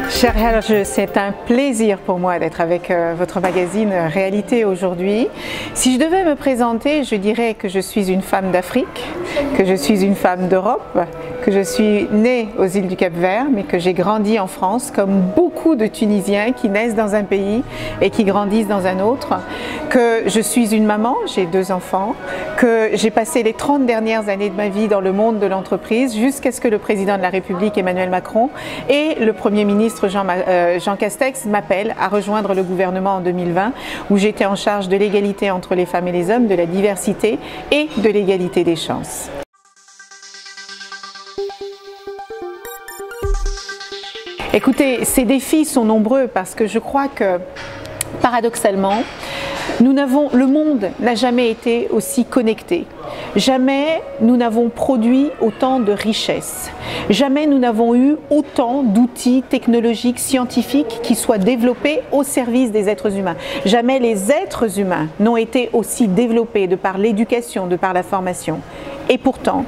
Chère Herge, c'est un plaisir pour moi d'être avec votre magazine Réalité aujourd'hui. Si je devais me présenter, je dirais que je suis une femme d'Afrique, que je suis une femme d'Europe, que je suis née aux îles du Cap-Vert, mais que j'ai grandi en France, comme beaucoup de Tunisiens qui naissent dans un pays et qui grandissent dans un autre, que je suis une maman, j'ai 2 enfants, que j'ai passé les 30 dernières années de ma vie dans le monde de l'entreprise jusqu'à ce que le président de la République Emmanuel Macron et le Premier ministre Jean Castex m'appellent à rejoindre le gouvernement en 2020, où j'étais en charge de l'égalité entre les femmes et les hommes, de la diversité et de l'égalité des chances. Écoutez, ces défis sont nombreux parce que je crois que, paradoxalement, le monde n'a jamais été aussi connecté. Jamais nous n'avons produit autant de richesses. Jamais nous n'avons eu autant d'outils technologiques, scientifiques qui soient développés au service des êtres humains. Jamais les êtres humains n'ont été aussi développés de par l'éducation, de par la formation. Et pourtant,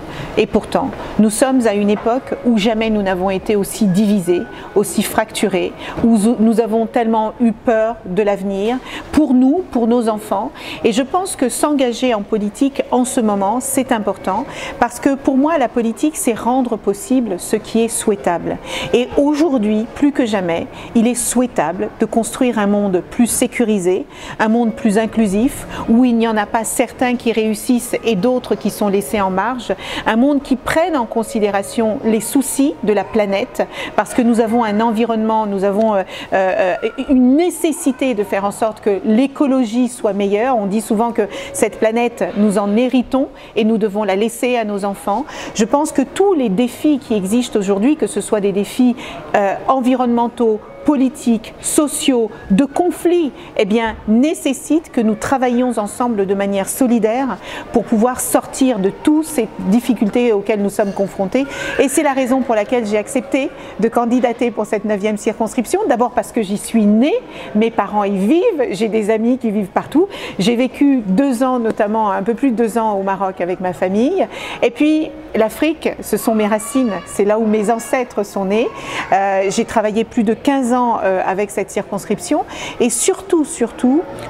nous sommes à une époque où jamais nous n'avons été aussi divisés, aussi fracturés, où nous avons tellement eu peur de l'avenir, pour nous, pour nos enfants. Et je pense que s'engager en politique en ce moment, c'est important, parce que pour moi, la politique, c'est rendre possible ce qui est souhaitable. Et aujourd'hui, plus que jamais, il est souhaitable de construire un monde plus sécurisé, un monde plus inclusif, où il n'y en a pas certains qui réussissent et d'autres qui sont laissés en marge, un monde qui prenne en considération les soucis de la planète, parce que nous avons un environnement, nous avons une nécessité de faire en sorte que l'écologie soit meilleure. On dit souvent que cette planète, nous en héritons et nous devons la laisser à nos enfants. Je pense que tous les défis qui existent aujourd'hui, que ce soit des défis environnementaux, politiques, sociaux, de conflits, eh bien, nécessitent que nous travaillions ensemble de manière solidaire pour pouvoir sortir de toutes ces difficultés auxquelles nous sommes confrontés. Et c'est la raison pour laquelle j'ai accepté de candidater pour cette 9e circonscription. D'abord parce que j'y suis née, mes parents y vivent, j'ai des amis qui vivent partout. J'ai vécu 2 ans, notamment un peu plus de 2 ans au Maroc avec ma famille. Et puis, l'Afrique, ce sont mes racines, c'est là où mes ancêtres sont nés. J'ai travaillé plus de 15 ans avec cette circonscription et surtout,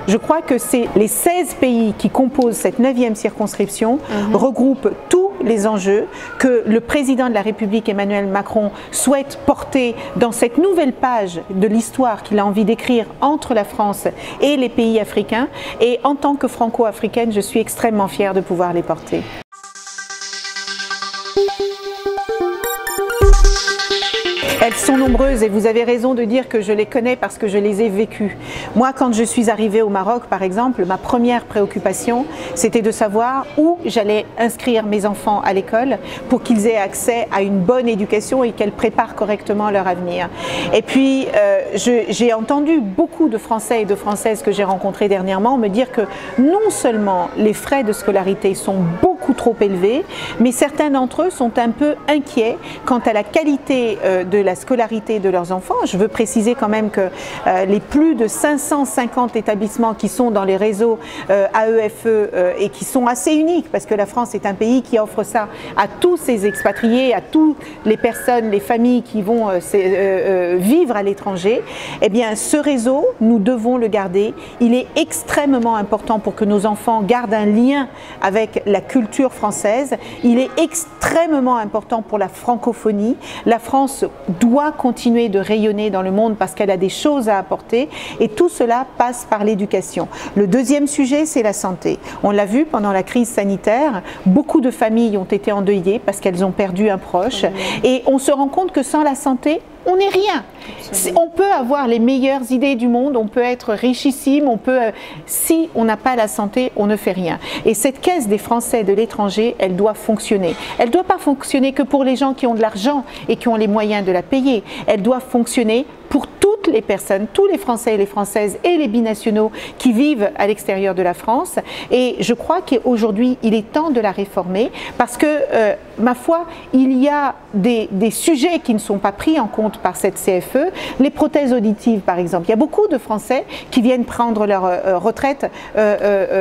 je crois que c'est les 16 pays qui composent cette 9e circonscription regroupent tous les enjeux que le président de la République Emmanuel Macron souhaite porter dans cette nouvelle page de l'histoire qu'il a envie d'écrire entre la France et les pays africains. Et en tant que franco-africaine, je suis extrêmement fière de pouvoir les porter. Elles sont nombreuses et vous avez raison de dire que je les connais parce que je les ai vécues. Moi, quand je suis arrivée au Maroc, par exemple, ma première préoccupation, c'était de savoir où j'allais inscrire mes enfants à l'école pour qu'ils aient accès à une bonne éducation et qu'elles préparent correctement leur avenir. Et puis, j'ai entendu beaucoup de Français et de Françaises que j'ai rencontrés dernièrement me dire que non seulement les frais de scolarité sont beaucoup trop élevés, mais certains d'entre eux sont un peu inquiets quant à la qualité de la scolarité de leurs enfants. Je veux préciser quand même que les plus de 550 établissements qui sont dans les réseaux AEFE et qui sont assez uniques, parce que la France est un pays qui offre ça à tous ses expatriés, à toutes les personnes, les familles qui vont vivre à l'étranger, eh bien ce réseau, nous devons le garder. Il est extrêmement important pour que nos enfants gardent un lien avec la culture française. Il est extrêmement important pour la francophonie. La France doit continuer de rayonner dans le monde parce qu'elle a des choses à apporter et tout cela passe par l'éducation. Le deuxième sujet, c'est la santé. On l'a vu pendant la crise sanitaire, beaucoup de familles ont été endeuillées parce qu'elles ont perdu un proche et on se rend compte que sans la santé, on n'est rien. On peut avoir les meilleures idées du monde, on peut être richissime, si on n'a pas la santé, on ne fait rien. Et cette caisse des Français de l'étranger, elle doit fonctionner. Elle ne doit pas fonctionner que pour les gens qui ont de l'argent et qui ont les moyens de la payer. Elle doit fonctionner pour toutes les personnes, tous les Français et les Françaises et les binationaux qui vivent à l'extérieur de la France. Et je crois qu'aujourd'hui, il est temps de la réformer parce que, ma foi, il y a des sujets qui ne sont pas pris en compte par cette CFE. Les prothèses auditives, par exemple. Il y a beaucoup de Français qui viennent prendre leur retraite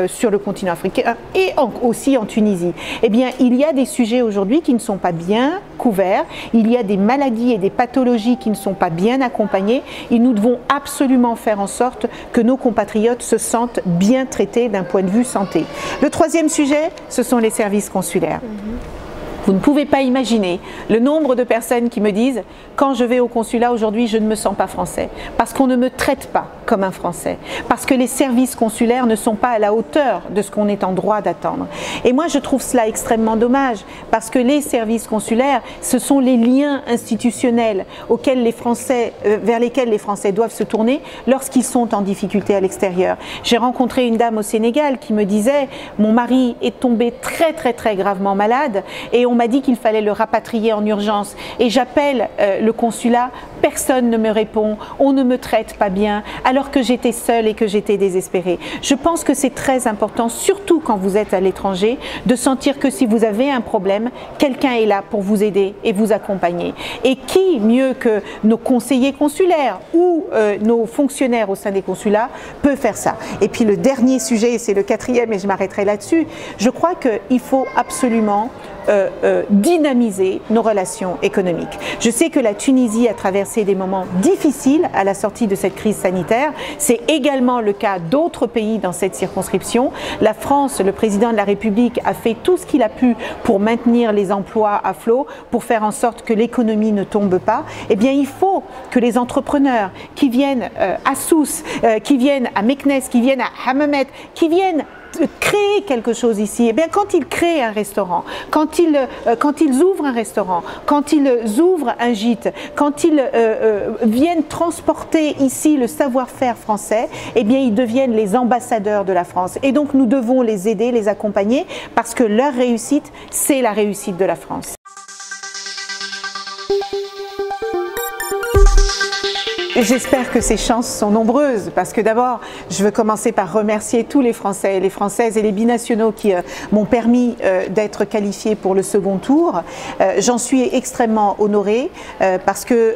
sur le continent africain et aussi en Tunisie. Eh bien, il y a des sujets aujourd'hui qui ne sont pas bien couverts. Il y a des maladies et des pathologies qui ne sont pas bien accompagnées. Et nous devons absolument faire en sorte que nos compatriotes se sentent bien traités d'un point de vue santé. Le troisième sujet, ce sont les services consulaires. Vous ne pouvez pas imaginer le nombre de personnes qui me disent « Quand je vais au consulat aujourd'hui, je ne me sens pas français. » Parce qu'on ne me traite pas comme un Français. Parce que les services consulaires ne sont pas à la hauteur de ce qu'on est en droit d'attendre. Et moi, je trouve cela extrêmement dommage parce que les services consulaires, ce sont les liens institutionnels auxquels les Français, vers lesquels les Français doivent se tourner lorsqu'ils sont en difficulté à l'extérieur. J'ai rencontré une dame au Sénégal qui me disait « Mon mari est tombé très gravement malade et on m'a dit qu'il fallait le rapatrier en urgence et j'appelle le consulat, personne ne me répond, on ne me traite pas bien alors que j'étais seule et que j'étais désespérée. » Je pense que c'est très important, surtout quand vous êtes à l'étranger, de sentir que si vous avez un problème, quelqu'un est là pour vous aider et vous accompagner. Et qui mieux que nos conseillers consulaires ou nos fonctionnaires au sein des consulats peut faire ça. Et puis le dernier sujet, c'est le quatrième et je m'arrêterai là-dessus, je crois qu'il faut absolument dynamiser nos relations économiques. Je sais que la Tunisie a traversé des moments difficiles à la sortie de cette crise sanitaire. C'est également le cas d'autres pays dans cette circonscription. La France, le président de la République a fait tout ce qu'il a pu pour maintenir les emplois à flot, pour faire en sorte que l'économie ne tombe pas. Eh bien, il faut que les entrepreneurs qui viennent à Sousse, qui viennent à Meknès, qui viennent à Hammamet, qui viennent créer quelque chose ici, et bien quand ils créent un restaurant, quand ils ouvrent un restaurant, quand ils ouvrent un gîte, quand ils viennent transporter ici le savoir-faire français, et bien ils deviennent les ambassadeurs de la France. Et donc nous devons les aider, les accompagner, parce que leur réussite, c'est la réussite de la France. J'espère que ces chances sont nombreuses parce que d'abord, je veux commencer par remercier tous les Français et les Françaises et les binationaux qui m'ont permis d'être qualifiée pour le second tour. J'en suis extrêmement honorée parce que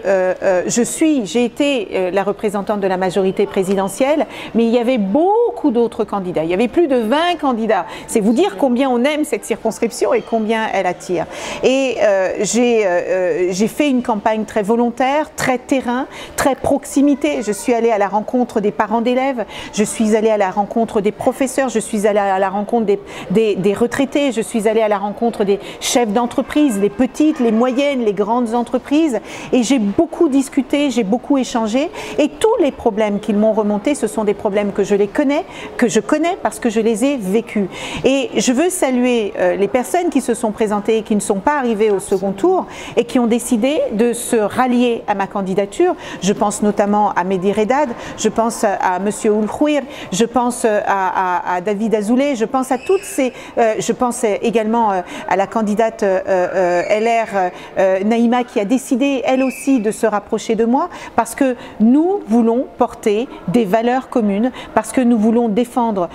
j'ai été la représentante de la majorité présidentielle, mais il y avait beaucoup d'autres candidats. Il y avait plus de 20 candidats. C'est vous dire combien on aime cette circonscription et combien elle attire. Et j'ai fait une campagne très volontaire, très terrain, très proximité. Je suis allée à la rencontre des parents d'élèves, je suis allée à la rencontre des professeurs, je suis allée à la rencontre des retraités, je suis allée à la rencontre des chefs d'entreprise, les petites, les moyennes, les grandes entreprises. Et j'ai beaucoup discuté, j'ai beaucoup échangé. Et tous les problèmes qu'ils m'ont remontés, ce sont des problèmes que je connais parce que je les ai vécus. Et je veux saluer les personnes qui se sont présentées et qui ne sont pas arrivées au second tour et qui ont décidé de se rallier à ma candidature. Je pense notamment à Mehdi Redad, je pense à M. Oulkhouir, je pense à David Azoulay, je pense à toutes ces... je pense également à la candidate LR Naïma qui a décidé elle aussi de se rapprocher de moi parce que nous voulons porter des valeurs communes, parce que nous voulons défendre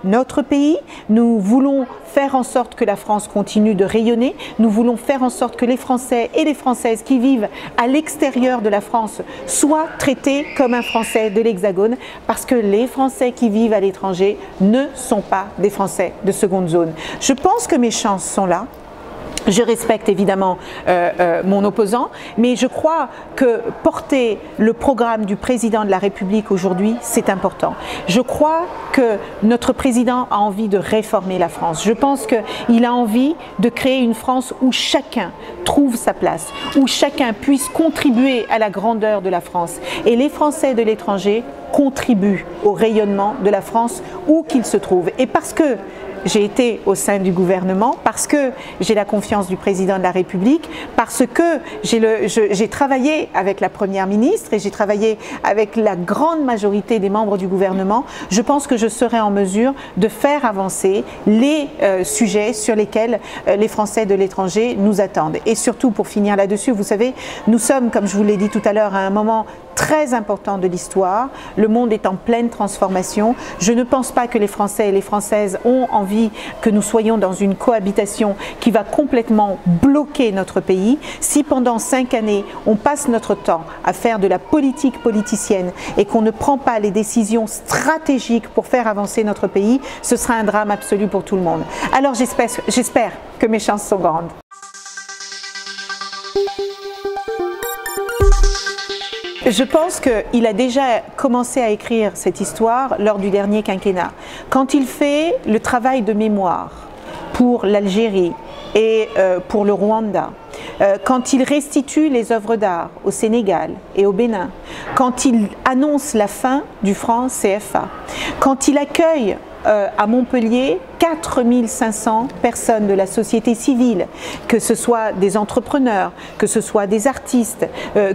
notre pays, nous voulons faire en sorte que la France continue de rayonner, nous voulons faire en sorte que les Français et les Françaises qui vivent à l'extérieur de la France soient traités comme un Français de l'Hexagone, parce que les Français qui vivent à l'étranger ne sont pas des Français de seconde zone. Je pense que mes chances sont là. Je respecte évidemment mon opposant, mais je crois que porter le programme du président de la République aujourd'hui, c'est important. Je crois que notre président a envie de réformer la France. Je pense qu'il a envie de créer une France où chacun trouve sa place, où chacun puisse contribuer à la grandeur de la France. Et les Français de l'étranger contribuent au rayonnement de la France où qu'ils se trouvent. Et parce que j'ai été au sein du gouvernement, parce que j'ai la confiance du président de la République, parce que j'ai travaillé avec la Première ministre et j'ai travaillé avec la grande majorité des membres du gouvernement, je pense que je serai en mesure de faire avancer les sujets sur lesquels les Français de l'étranger nous attendent. Et surtout, pour finir là-dessus, vous savez, nous sommes, comme je vous l'ai dit tout à l'heure, à un moment très important de l'histoire. Le monde est en pleine transformation. Je ne pense pas que les Français et les Françaises ont envie que nous soyons dans une cohabitation qui va complètement bloquer notre pays. Si pendant 5 années, on passe notre temps à faire de la politique politicienne et qu'on ne prend pas les décisions stratégiques pour faire avancer notre pays, ce sera un drame absolu pour tout le monde. Alors j'espère que mes chances sont grandes. Je pense qu'il a déjà commencé à écrire cette histoire lors du dernier quinquennat. Quand il fait le travail de mémoire pour l'Algérie et pour le Rwanda, quand il restitue les œuvres d'art au Sénégal et au Bénin, quand il annonce la fin du franc CFA, quand il accueille à Montpellier 4500 personnes de la société civile, que ce soit des entrepreneurs, que ce soit des artistes,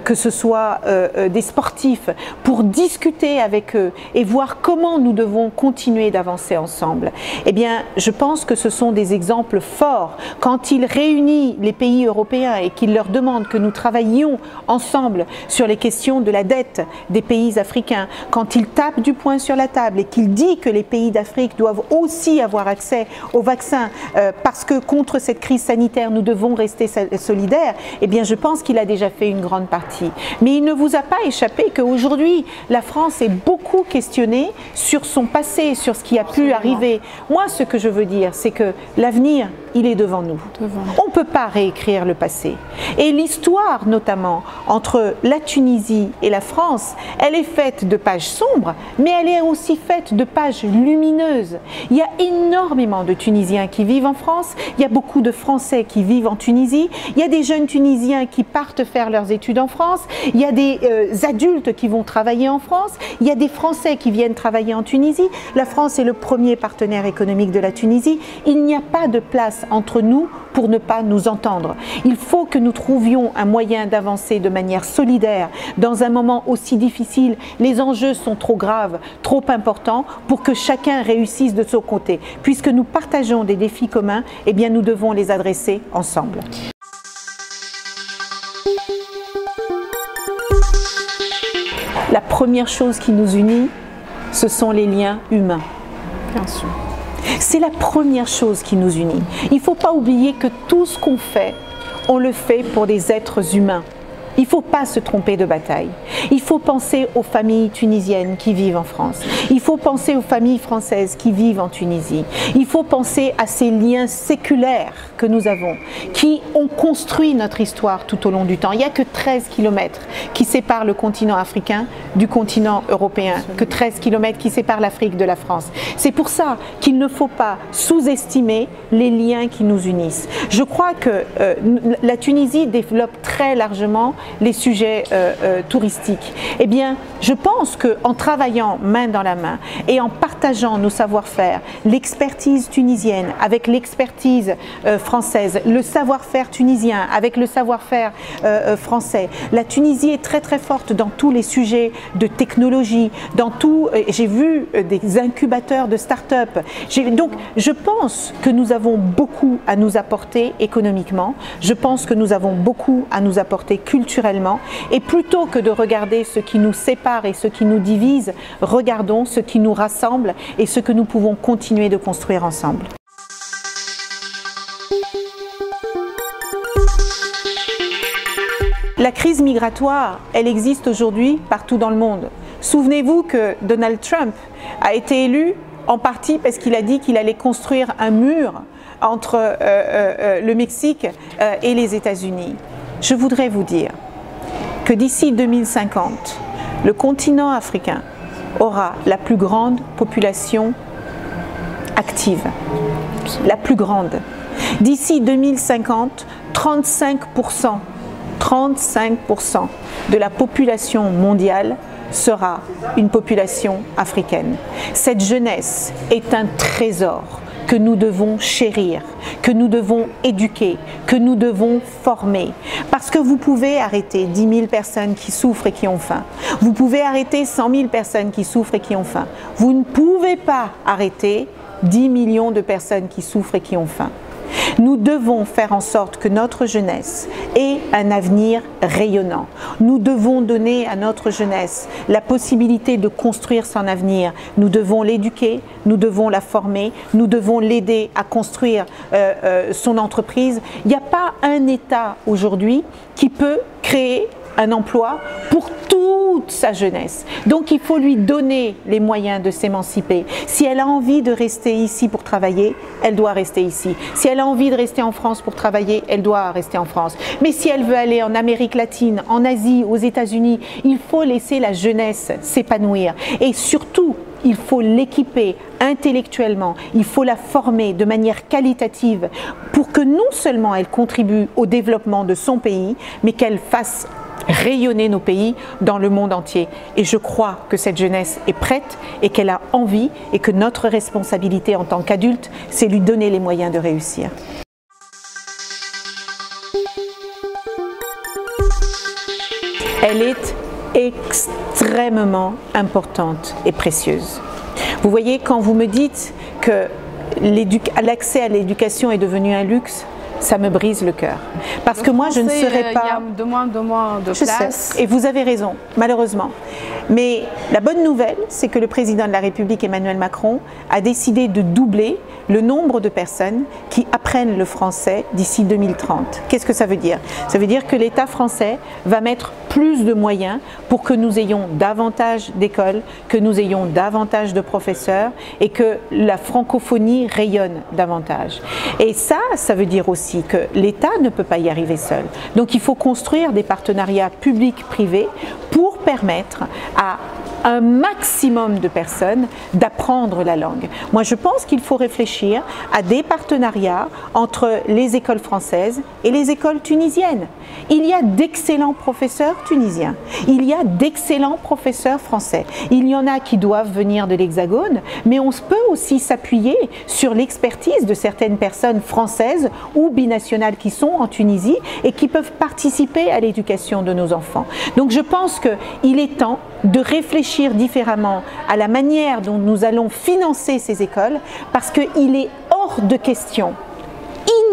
que ce soit des sportifs, pour discuter avec eux et voir comment nous devons continuer d'avancer ensemble. Eh bien, je pense que ce sont des exemples forts. Quand il réunit les pays européens et qu'il leur demande que nous travaillions ensemble sur les questions de la dette des pays africains, quand il tape du poing sur la table et qu'il dit que les pays d'Afrique doivent aussi avoir accès aux vaccins parce que contre cette crise sanitaire nous devons rester solidaires, eh bien je pense qu'il a déjà fait une grande partie. Mais il ne vous a pas échappé qu'aujourd'hui la France est beaucoup questionnée sur son passé, sur ce qui a pu arriver. Moi ce que je veux dire c'est que l'avenir il est devant nous. On ne peut pas réécrire le passé. Et l'histoire notamment entre la Tunisie et la France, elle est faite de pages sombres, mais elle est aussi faite de pages lumineuses. Il y a énormément de Tunisiens qui vivent en France, il y a beaucoup de Français qui vivent en Tunisie, il y a des jeunes Tunisiens qui partent faire leurs études en France, il y a des adultes qui vont travailler en France, il y a des Français qui viennent travailler en Tunisie. La France est le premier partenaire économique de la Tunisie. Il n'y a pas de place entre nous pour ne pas nous entendre. Il faut que nous trouvions un moyen d'avancer de manière solidaire dans un moment aussi difficile. Les enjeux sont trop graves, trop importants pour que chacun réussisse de son côté. Puisque nous partageons des défis communs, eh bien nous devons les adresser ensemble. La première chose qui nous unit, ce sont les liens humains. Bien sûr. C'est la première chose qui nous unit. Il ne faut pas oublier que tout ce qu'on fait, on le fait pour des êtres humains. Il ne faut pas se tromper de bataille. Il faut penser aux familles tunisiennes qui vivent en France. Il faut penser aux familles françaises qui vivent en Tunisie. Il faut penser à ces liens séculaires que nous avons, qui ont construit notre histoire tout au long du temps. Il n'y a que 13 km qui séparent le continent africain du continent européen, que 13 km qui séparent l'Afrique de la France. C'est pour ça qu'il ne faut pas sous-estimer les liens qui nous unissent. Je crois que la Tunisie développe très largement les sujets touristiques. Eh bien, je pense qu'en travaillant main dans la main et en partageant nos savoir-faire, l'expertise tunisienne avec l'expertise française, le savoir-faire tunisien avec le savoir-faire français, la Tunisie est très très forte dans tous les sujets de technologie, dans tout, j'ai vu des incubateurs de start-up. Donc, je pense que nous avons beaucoup à nous apporter économiquement, je pense que nous avons beaucoup à nous apporter culturellement, et plutôt que de regarder ce qui nous sépare et ce qui nous divise, regardons ce qui nous rassemble et ce que nous pouvons continuer de construire ensemble. La crise migratoire, elle existe aujourd'hui partout dans le monde. Souvenez-vous que Donald Trump a été élu en partie parce qu'il a dit qu'il allait construire un mur entre le Mexique et les États-Unis. Je voudrais vous dire que d'ici 2050, le continent africain aura la plus grande population active, la plus grande. D'ici 2050, 35% de la population mondiale sera une population africaine. Cette jeunesse est un trésor que nous devons chérir, que nous devons éduquer, que nous devons former. Parce que vous pouvez arrêter 10 000 personnes qui souffrent et qui ont faim. Vous pouvez arrêter 100 000 personnes qui souffrent et qui ont faim. Vous ne pouvez pas arrêter 10 millions de personnes qui souffrent et qui ont faim. Nous devons faire en sorte que notre jeunesse ait un avenir rayonnant. Nous devons donner à notre jeunesse la possibilité de construire son avenir. Nous devons l'éduquer, nous devons la former, nous devons l'aider à construire son entreprise. Il n'y a pas un État aujourd'hui qui peut créer un emploi pour toute sa jeunesse. Donc il faut lui donner les moyens de s'émanciper. Si elle a envie de rester ici pour travailler, elle doit rester ici. Si elle a envie de rester en France pour travailler, elle doit rester en France. Mais si elle veut aller en Amérique latine, en Asie, aux États-Unis, il faut laisser la jeunesse s'épanouir. Et surtout, il faut l'équiper intellectuellement, il faut la former de manière qualitative pour que non seulement elle contribue au développement de son pays, mais qu'elle fasse rayonner nos pays dans le monde entier. Et je crois que cette jeunesse est prête et qu'elle a envie et que notre responsabilité en tant qu'adulte, c'est lui donner les moyens de réussir. Elle est extrêmement importante et précieuse. Vous voyez, quand vous me dites que l'accès à l'éducation est devenu un luxe, ça me brise le cœur. Parce que moi, je ne serais pas... Il y a de moins de places. Et vous avez raison, malheureusement. Mais la bonne nouvelle, c'est que le président de la République, Emmanuel Macron, a décidé de doubler le nombre de personnes qui apprennent le français d'ici 2030. Qu'est-ce que ça veut dire? Ça veut dire que l'État français va mettre plus de moyens pour que nous ayons davantage d'écoles, que nous ayons davantage de professeurs et que la francophonie rayonne davantage. Et ça veut dire aussi que l'État ne peut pas y arriver seul. Donc il faut construire des partenariats publics-privés pour permettre à un maximum de personnes d'apprendre la langue. Moi, je pense qu'il faut réfléchir à des partenariats entre les écoles françaises et les écoles tunisiennes. Il y a d'excellents professeurs tunisiens, il y a d'excellents professeurs français. Il y en a qui doivent venir de l'Hexagone, mais on peut aussi s'appuyer sur l'expertise de certaines personnes françaises ou binationales qui sont en Tunisie et qui peuvent participer à l'éducation de nos enfants. Donc je pense qu'il est temps de réfléchir différemment à la manière dont nous allons financer ces écoles, parce qu'il est hors de question,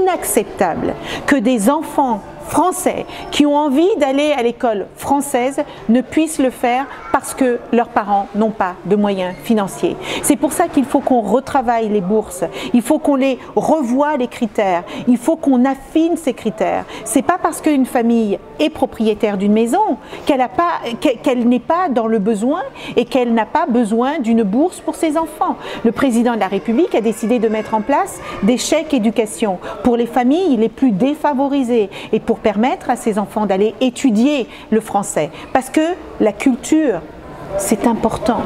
inacceptable, que des enfants français qui ont envie d'aller à l'école française ne puissent le faire parce que leurs parents n'ont pas de moyens financiers. C'est pour ça qu'il faut qu'on retravaille les bourses, il faut qu'on les revoie les critères, il faut qu'on affine ces critères. C'est pas parce qu'une famille est propriétaire d'une maison qu'elle n'est pas dans le besoin et qu'elle n'a pas besoin d'une bourse pour ses enfants. Le président de la République a décidé de mettre en place des chèques éducation pour les familles les plus défavorisées et pour permettre à ces enfants d'aller étudier le français. Parce que la culture, c'est important.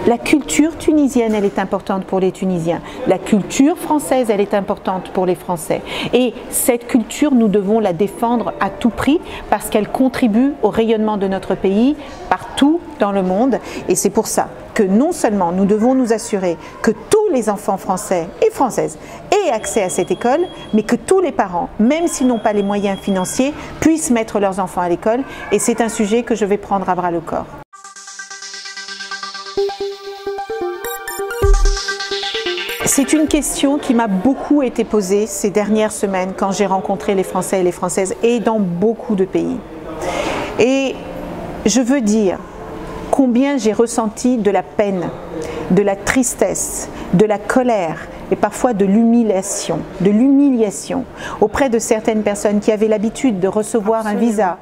La culture tunisienne, elle est importante pour les Tunisiens. La culture française, elle est importante pour les Français. Et cette culture, nous devons la défendre à tout prix parce qu'elle contribue au rayonnement de notre pays partout dans le monde. Et c'est pour ça que non seulement nous devons nous assurer que tous les enfants français et françaises aient accès à cette école, mais que tous les parents, même s'ils n'ont pas les moyens financiers, puissent mettre leurs enfants à l'école. Et c'est un sujet que je vais prendre à bras le corps. C'est une question qui m'a beaucoup été posée ces dernières semaines quand j'ai rencontré les Français et les Françaises et dans beaucoup de pays. Et je veux dire combien j'ai ressenti de la peine, de la tristesse, de la colère et parfois de l'humiliation auprès de certaines personnes qui avaient l'habitude de recevoir un visa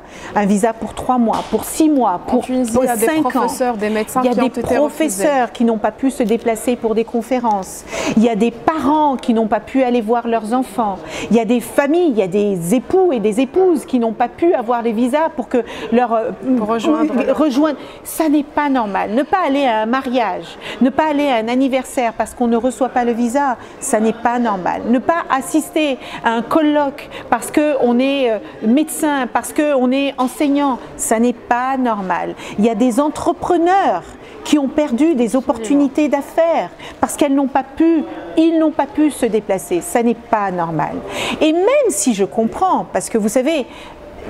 pour 3 mois, pour 6 mois, pour 5 ans. Il y a des professeurs, des médecins qui ont été refusés. Il y a des professeurs qui n'ont pas pu se déplacer pour des conférences. Il y a des parents qui n'ont pas pu aller voir leurs enfants. Il y a des familles, il y a des époux et des épouses qui n'ont pas pu avoir les visas pour que rejoindre. Ça n'est pas normal. Ne pas aller à un mariage, ne pas aller à un anniversaire parce qu'on ne reçoit pas le visa, ça n'est pas normal. Ne pas assister à un colloque parce qu'on est médecin, parce qu'on est enseignant, ça n'est pas normal. Il y a des entrepreneurs qui ont perdu des opportunités d'affaires parce qu'elles n'ont pas pu, ils n'ont pas pu se déplacer. Ça n'est pas normal. Et même si je comprends, parce que vous savez,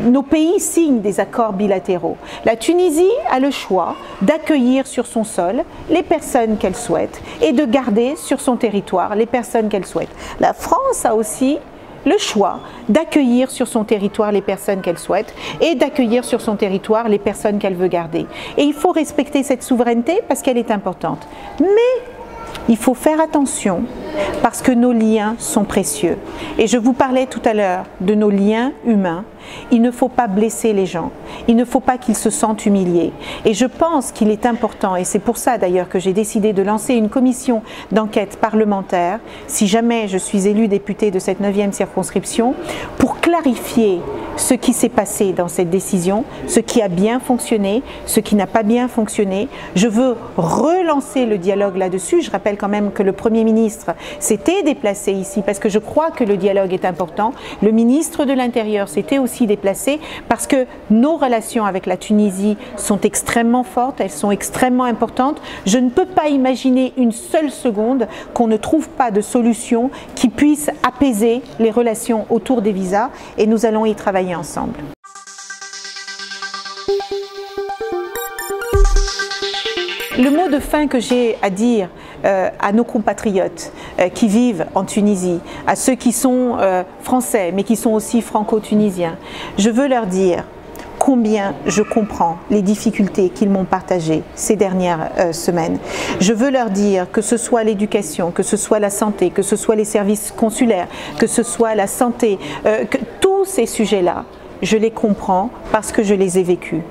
nos pays signent des accords bilatéraux. La Tunisie a le choix d'accueillir sur son sol les personnes qu'elle souhaite et de garder sur son territoire les personnes qu'elle souhaite. La France a aussi le choix d'accueillir sur son territoire les personnes qu'elle souhaite et d'accueillir sur son territoire les personnes qu'elle veut garder. Et il faut respecter cette souveraineté parce qu'elle est importante. Mais il faut faire attention parce que nos liens sont précieux. Et je vous parlais tout à l'heure de nos liens humains. Il ne faut pas blesser les gens. Il ne faut pas qu'ils se sentent humiliés. Et je pense qu'il est important, et c'est pour ça d'ailleurs que j'ai décidé de lancer une commission d'enquête parlementaire, si jamais je suis élue députée de cette 9e circonscription, pour clarifier ce qui s'est passé dans cette décision, ce qui a bien fonctionné, ce qui n'a pas bien fonctionné. Je veux relancer le dialogue là-dessus. Je rappelle quand même que le Premier ministre s'était déplacé ici parce que je crois que le dialogue est important. Le ministre de l'Intérieur s'était aussi déplacé parce que nos relations avec la Tunisie sont extrêmement fortes, elles sont extrêmement importantes. Je ne peux pas imaginer une seule seconde qu'on ne trouve pas de solution qui puisse apaiser les relations autour des visas et nous allons y travailler ensemble. Le mot de fin que j'ai à dire à nos compatriotes qui vivent en Tunisie, à ceux qui sont français mais qui sont aussi franco-tunisiens, je veux leur dire combien je comprends les difficultés qu'ils m'ont partagées ces dernières semaines. Je veux leur dire que ce soit l'éducation, que ce soit la santé, que ce soit les services consulaires, que ce soit la santé, que tous ces sujets-là, je les comprends parce que je les ai vécus.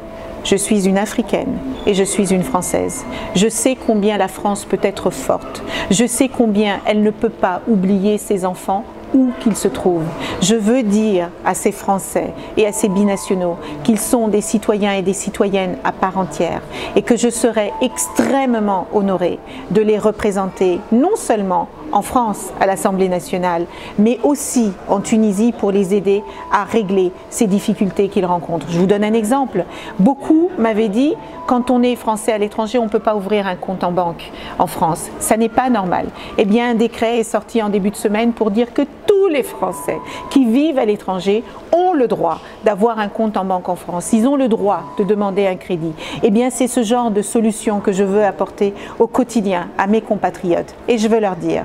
Je suis une Africaine et je suis une Française. Je sais combien la France peut être forte. Je sais combien elle ne peut pas oublier ses enfants où qu'ils se trouvent. Je veux dire à ces Français et à ces binationaux qu'ils sont des citoyens et des citoyennes à part entière et que je serai extrêmement honorée de les représenter non seulement en France à l'Assemblée nationale, mais aussi en Tunisie pour les aider à régler ces difficultés qu'ils rencontrent. Je vous donne un exemple. Beaucoup m'avaient dit, quand on est français à l'étranger, on ne peut pas ouvrir un compte en banque en France. Ça n'est pas normal. Eh bien, un décret est sorti en début de semaine pour dire que tous les Français qui vivent à l'étranger ont le droit d'avoir un compte en banque en France. Ils ont le droit de demander un crédit. Eh bien, c'est ce genre de solution que je veux apporter au quotidien à mes compatriotes. Et je veux leur dire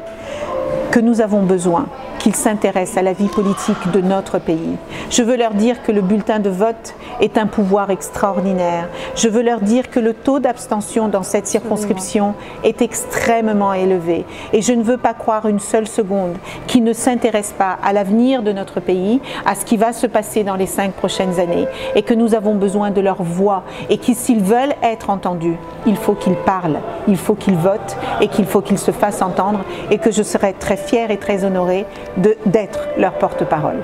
que nous avons besoin qu'ils s'intéressent à la vie politique de notre pays. Je veux leur dire que le bulletin de vote est un pouvoir extraordinaire. Je veux leur dire que le taux d'abstention dans cette circonscription est extrêmement élevé. Et je ne veux pas croire une seule seconde qu'ils ne s'intéressent pas à l'avenir de notre pays, à ce qui va se passer dans les 5 prochaines années, et que nous avons besoin de leur voix, et que s'ils veulent être entendus, il faut qu'ils parlent, il faut qu'ils votent, et qu'il faut qu'ils se fassent entendre, et que je serai très fière et très honorée d'être leur porte-parole.